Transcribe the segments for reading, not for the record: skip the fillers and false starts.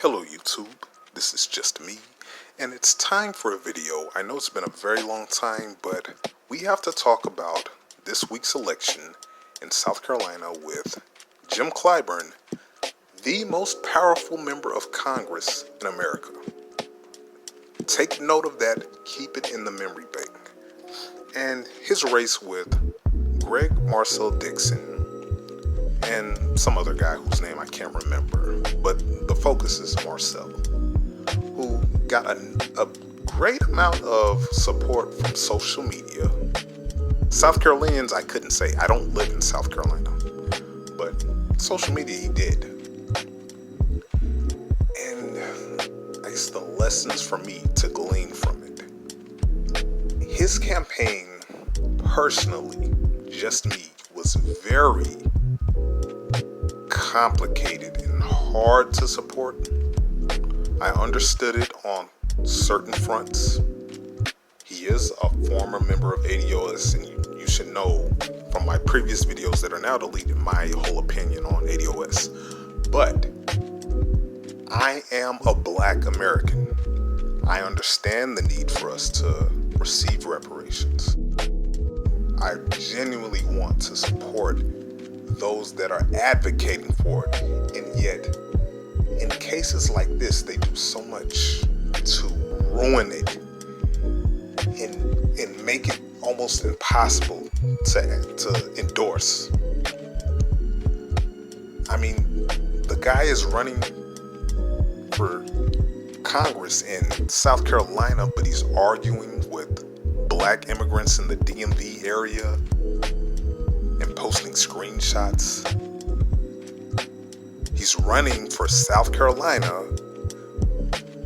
Hello YouTube, this is just me, and it's time for a video. I know it's been a very long time, but we have to talk about this week's election in South Carolina with Jim Clyburn, the most powerful member of Congress in America. Take note of that, keep it in the memory bank. And his race with Marcel Dixon and some other guy whose name I can't remember, but the focus is Marcel, who got a great amount of support from social media. South Carolinians, I couldn't say. I don't live in South Carolina, but social media he did. And I guess the lessons for me to glean from it. His campaign, personally, just me, was very complicated and hard to support. I understood it on certain fronts. He is a former member of ADOS, and you should know from my previous videos that are now deleted my whole opinion on ADOS. But I am a Black American. I understand the need for us to receive reparations. I genuinely want to support those that are advocating for it, and yet in cases like this they do so much to ruin it and make it almost impossible to endorse. I mean, the guy is running for Congress in South Carolina, but he's arguing with Black immigrants in the DMV area and posting screenshots. He's running for South Carolina,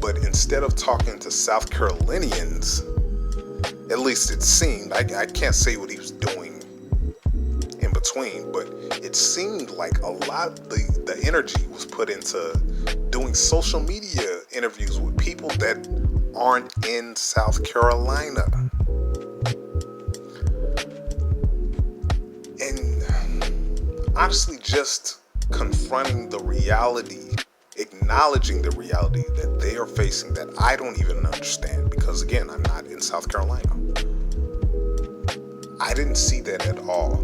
but instead of talking to South Carolinians, at least it seemed, I can't say what he was doing in between, but it seemed like a lot of the energy was put into doing social media interviews with people that aren't in South Carolina. And honestly, just confronting the reality, acknowledging the reality that they are facing that I don't even understand, because again, I'm not in South Carolina. I didn't see that at all.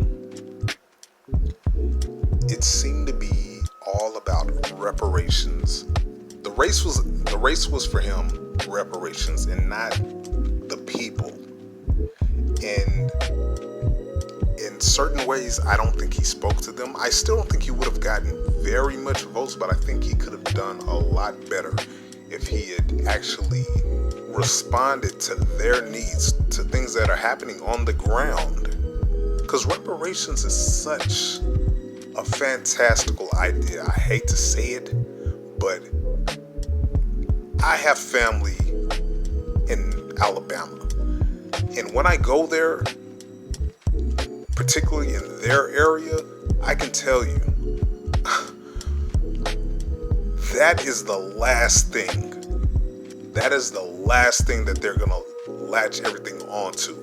It seemed to be all about reparations. The race was for him, reparations, and not the people. And in certain ways, I don't think he spoke to them. I still don't think he would have gotten very much votes, but I think he could have done a lot better if he had actually responded to their needs, to things that are happening on the ground. Because reparations is such a fantastical idea. I hate to say it, but I have family in Alabama. And when I go there, particularly in their area, I can tell you, that is the last thing that they're gonna latch everything onto.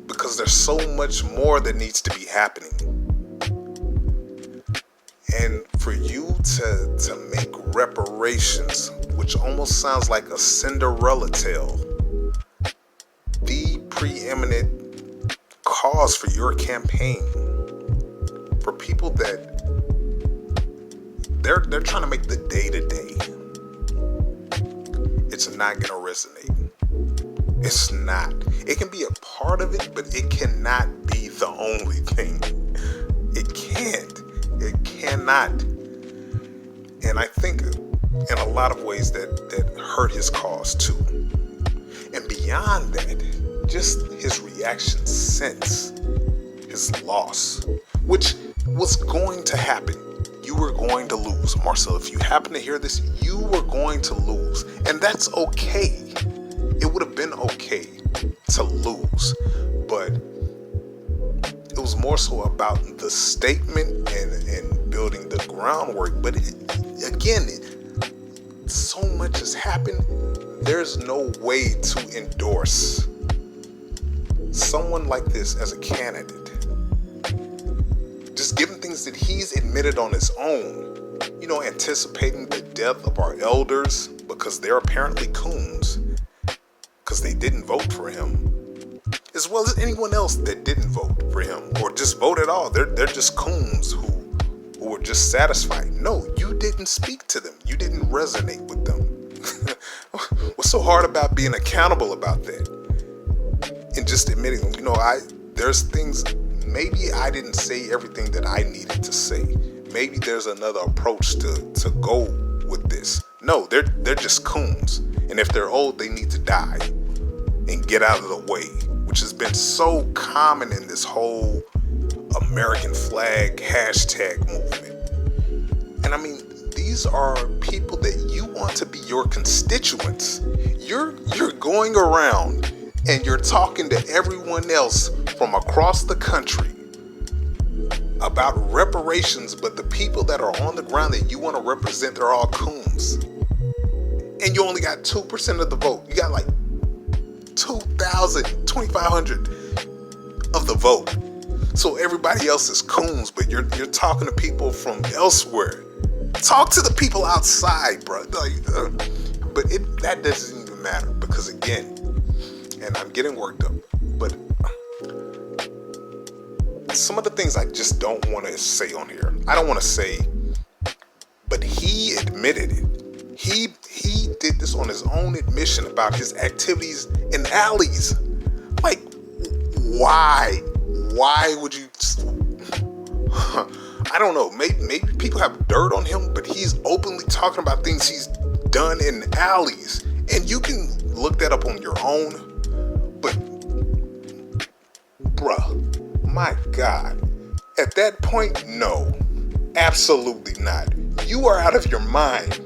Because there's so much more that needs to be happening. And for you to make reparations, which almost sounds like a Cinderella tale, the preeminent cause for your campaign, for people that they're trying to make the day-to-day, it's not gonna resonate. It's not. It can be a part of it, but it cannot be the only thing. It can't. It cannot. And I think in a lot of ways that hurt his cause too. And beyond that, just his reaction since his loss, which was going to happen. You were going to lose. Marcel, if you happen to hear this, you were going to lose. And that's okay. It would have been okay to lose. But it was more so about the statement and building the groundwork. But again, so much has happened. There's no way to endorse someone like this as a candidate. Just given things that he's admitted on his own, anticipating the death of our elders because they're apparently coons, because they didn't vote for him, as well as anyone else that didn't vote for him or just vote at all. They're just coons who were just satisfied. No, you didn't speak to them. You didn't resonate with them. What's so hard about being accountable about that and just admitting, there's things, maybe I didn't say everything that I needed to say. Maybe there's another approach to go with this. No, they're just coons. And if they're old, they need to die and get out of the way, which has been so common in this whole American flag hashtag movement. And I mean, these are people that you want to be your constituents. You're going around and you're talking to everyone else from across the country about reparations, but the people that are on the ground that you want to represent, they're all coons. And you only got 2% of the vote. You got like 2,000, 2,500 of the vote. So everybody else is coons, but you're talking to people from elsewhere. Talk to the people outside, bro. But that doesn't even matter, because again, and I'm getting worked up, but some of the things I just don't want to say on here. I don't want to say, but he admitted it. He did this on his own admission about his activities in alleys. Like, why? Why would you? I don't know. Maybe people have dirt on him, but he's openly talking about things he's done in alleys, and you can look that up on your own. But, bruh, my God, at that point, no, absolutely not. You are out of your mind.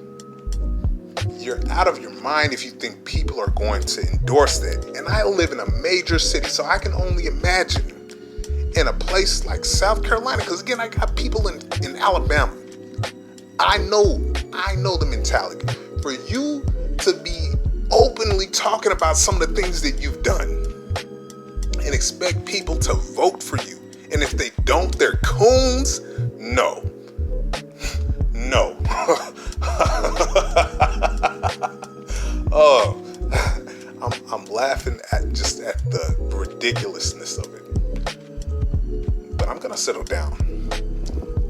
You're out of your mind if you think people are going to endorse that. And I live in a major city, so I can only imagine in a place like South Carolina, because again, I got people in Alabama. I know the mentality. For you to be openly talking about some of the things that you've done and expect people to vote for you, and if they don't, they're coons. No. Oh, I'm laughing at the ridiculousness of it. But I'm gonna settle down.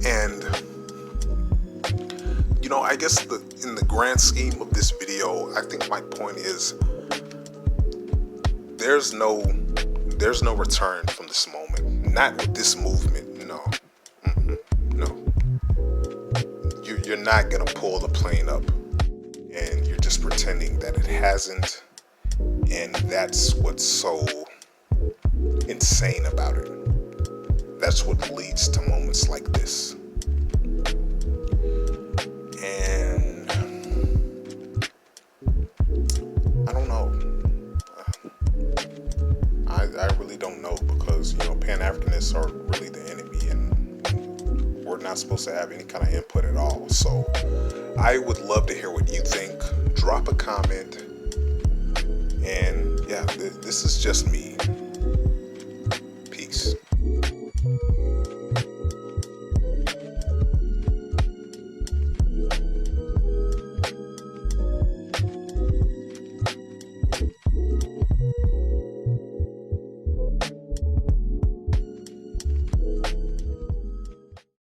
And I guess in the grand scheme of this video, I think my point is there's no return from this moment. Not with this movement. No. No. You're not gonna pull the plane up, and you're just pretending that it hasn't. And that's what's so insane about it. That's what leads to moments like this. And I don't know. I really don't know, because Pan-Africanists are really the enemy, and we're not supposed to have any kind of input at all. So I would love to hear what you think. Drop a comment. And yeah, this is just me.